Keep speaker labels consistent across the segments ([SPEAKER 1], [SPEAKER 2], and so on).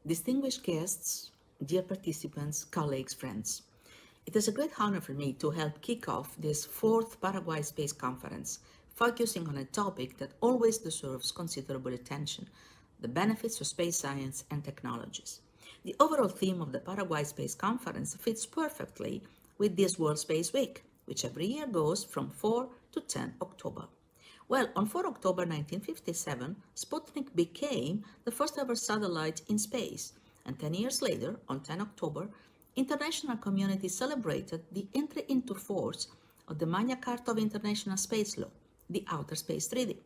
[SPEAKER 1] Distinguished guests, dear participants, colleagues, friends. It is a great honor for me to help kick off this fourth Paraguay Space Conference, focusing on a topic that always deserves considerable attention, the benefits of space science and technologies. The overall theme of the Paraguay Space Conference fits perfectly with this World Space Week, which every year goes from 4 to 10 October. Well, on 4 October 1957, Sputnik became the first ever satellite in space, and 10 years later, on 10 October, international community celebrated the entry into force of the Magna Carta of International Space Law, the Outer Space Treaty.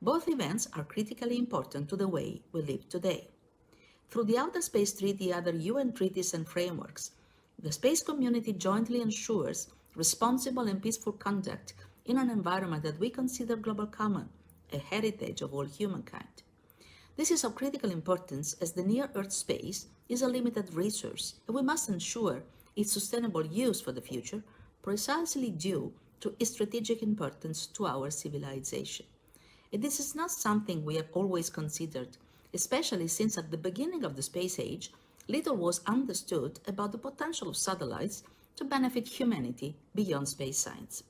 [SPEAKER 1] Both events are critically important to the way we live today. Through the Outer Space Treaty, other UN treaties and frameworks, the space community jointly ensures responsible and peaceful conduct in an environment that we consider global common, a heritage of all humankind. This is of critical importance as the near-Earth space is a limited resource, and we must ensure its sustainable use for the future, precisely due to its strategic importance to our civilization. And this is not something we have always considered, especially since at the beginning of the space age, little was understood about the potential of satellites to benefit humanity beyond space science.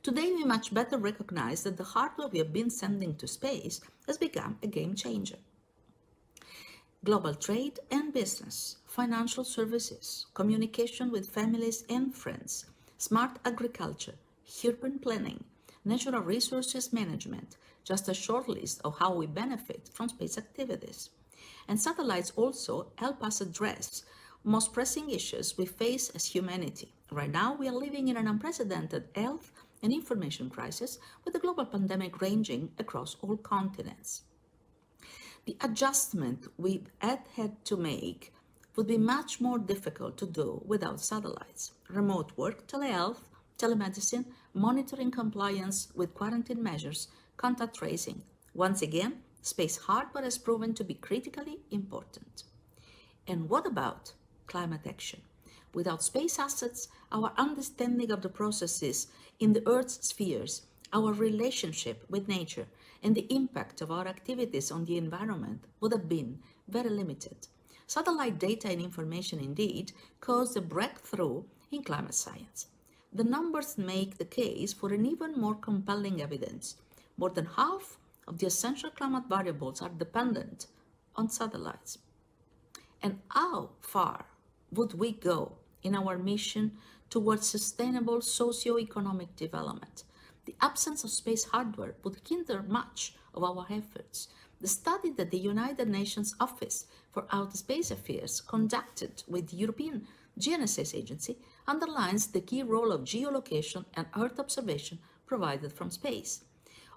[SPEAKER 1] Today, we much better recognize that the hardware we have been sending to space has become a game changer. Global trade and business, financial services, communication with families and friends, smart agriculture, urban planning, natural resources management, just a short list of how we benefit from space activities. And satellites also help us address most pressing issues we face as humanity. Right now, we are living in an unprecedented health and information crisis with the global pandemic ranging across all continents. The adjustment we had to make would be much more difficult to do without satellites. Remote work, telehealth, telemedicine, monitoring compliance with quarantine measures, contact tracing. Once again, space hardware has proven to be critically important. And what about climate action? Without space assets, our understanding of the processes in the Earth's spheres, our relationship with nature, and the impact of our activities on the environment would have been very limited. Satellite data and information indeed caused a breakthrough in climate science. The numbers make the case for an even more compelling evidence. More than half of the essential climate variables are dependent on satellites. And how far would we go in our mission towards sustainable socio-economic development? The absence of space hardware would hinder much of our efforts. The study that the United Nations Office for Outer Space Affairs conducted with the European GNSS agency underlines the key role of geolocation and Earth observation provided from space.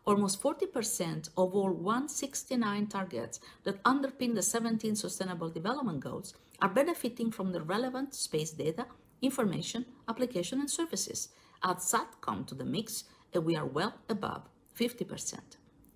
[SPEAKER 1] Almost 40% of all 169 targets that underpin the 17 Sustainable Development Goals are benefiting from the relevant space data, information, application, and services. Add SATCOM to the mix, and we are well above 50%.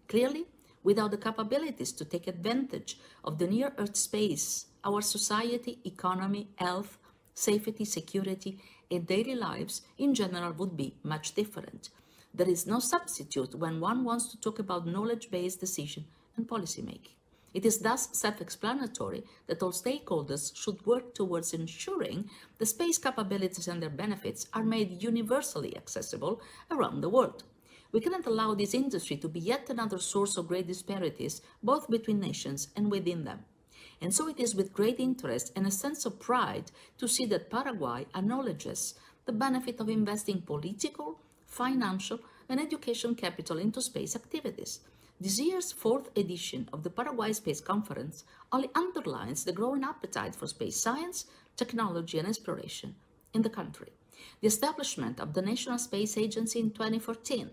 [SPEAKER 1] Clearly, without the capabilities to take advantage of the near-Earth space, our society, economy, health, safety, security, and daily lives in general would be much different. There is no substitute when one wants to talk about knowledge-based decision and policy making. It is thus self-explanatory that all stakeholders should work towards ensuring the space capabilities and their benefits are made universally accessible around the world. We cannot allow this industry to be yet another source of great disparities, both between nations and within them. And so it is with great interest and a sense of pride to see that Paraguay acknowledges the benefit of investing political, financial, and education capital into space activities. This year's fourth edition of the Paraguay Space Conference only underlines the growing appetite for space science, technology, and exploration in the country. The establishment of the National Space Agency in 2014,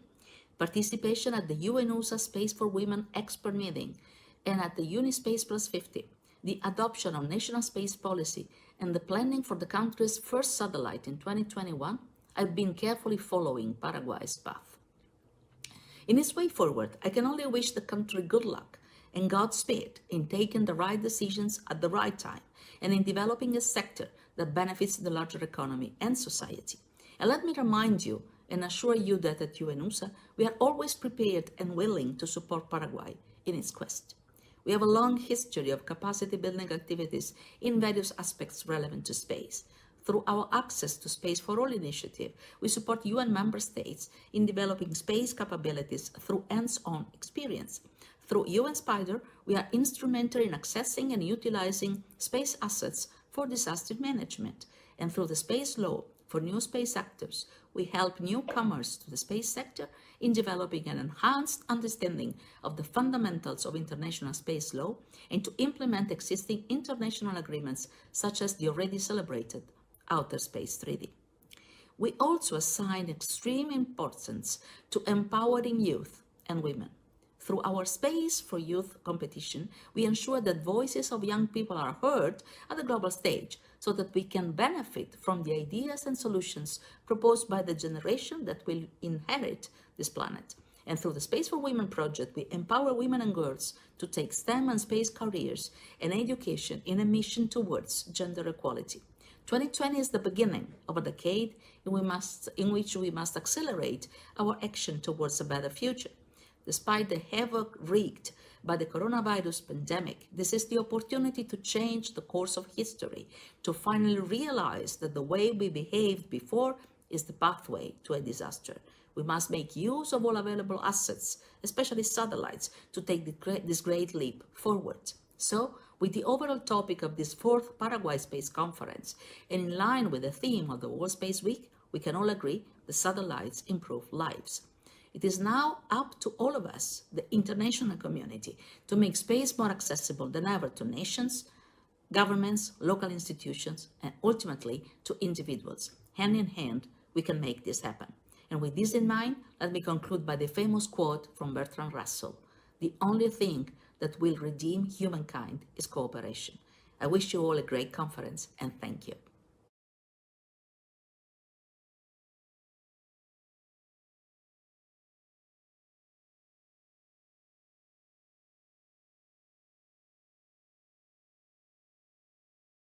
[SPEAKER 1] participation at the UNOOSA Space for Women expert meeting, and at the Unispace Plus 50, the adoption of national space policy, and the planning for the country's first satellite in 2021, I've been carefully following Paraguay's path. In its way forward, I can only wish the country good luck and Godspeed in taking the right decisions at the right time and in developing a sector that benefits the larger economy and society. And let me remind you and assure you that at UNOOSA, we are always prepared and willing to support Paraguay in its quest. We have a long history of capacity building activities in various aspects relevant to space. Through our Access to Space for All initiative, we support UN member states in developing space capabilities through hands-on experience. Through UN Spider, we are instrumental in accessing and utilizing space assets for disaster management. And through the Space Law for new space actors, we help newcomers to the space sector in developing an enhanced understanding of the fundamentals of international space law and to implement existing international agreements such as the already celebrated Outer Space Treaty. We also assign extreme importance to empowering youth and women. Through our Space for Youth competition, we ensure that voices of young people are heard at the global stage so that we can benefit from the ideas and solutions proposed by the generation that will inherit this planet. And through the Space for Women project, we empower women and girls to take STEM and space careers and education in a mission towards gender equality. 2020 is the beginning of a decade in which we must accelerate our action towards a better future. Despite the havoc wreaked by the coronavirus pandemic, this is the opportunity to change the course of history, to finally realize that the way we behaved before is the pathway to a disaster. We must make use of all available assets, especially satellites, to take this great leap forward. So, with the overall topic of this fourth Paraguay Space Conference, and in line with the theme of the World Space Week, we can all agree that satellites improve lives. It is now up to all of us, the international community, to make space more accessible than ever to nations, governments, local institutions, and ultimately to individuals. Hand in hand, we can make this happen. And with this in mind, let me conclude by the famous quote from Bertrand Russell: "The only thing that will redeem humankind is cooperation." I wish you all a great conference, and thank you.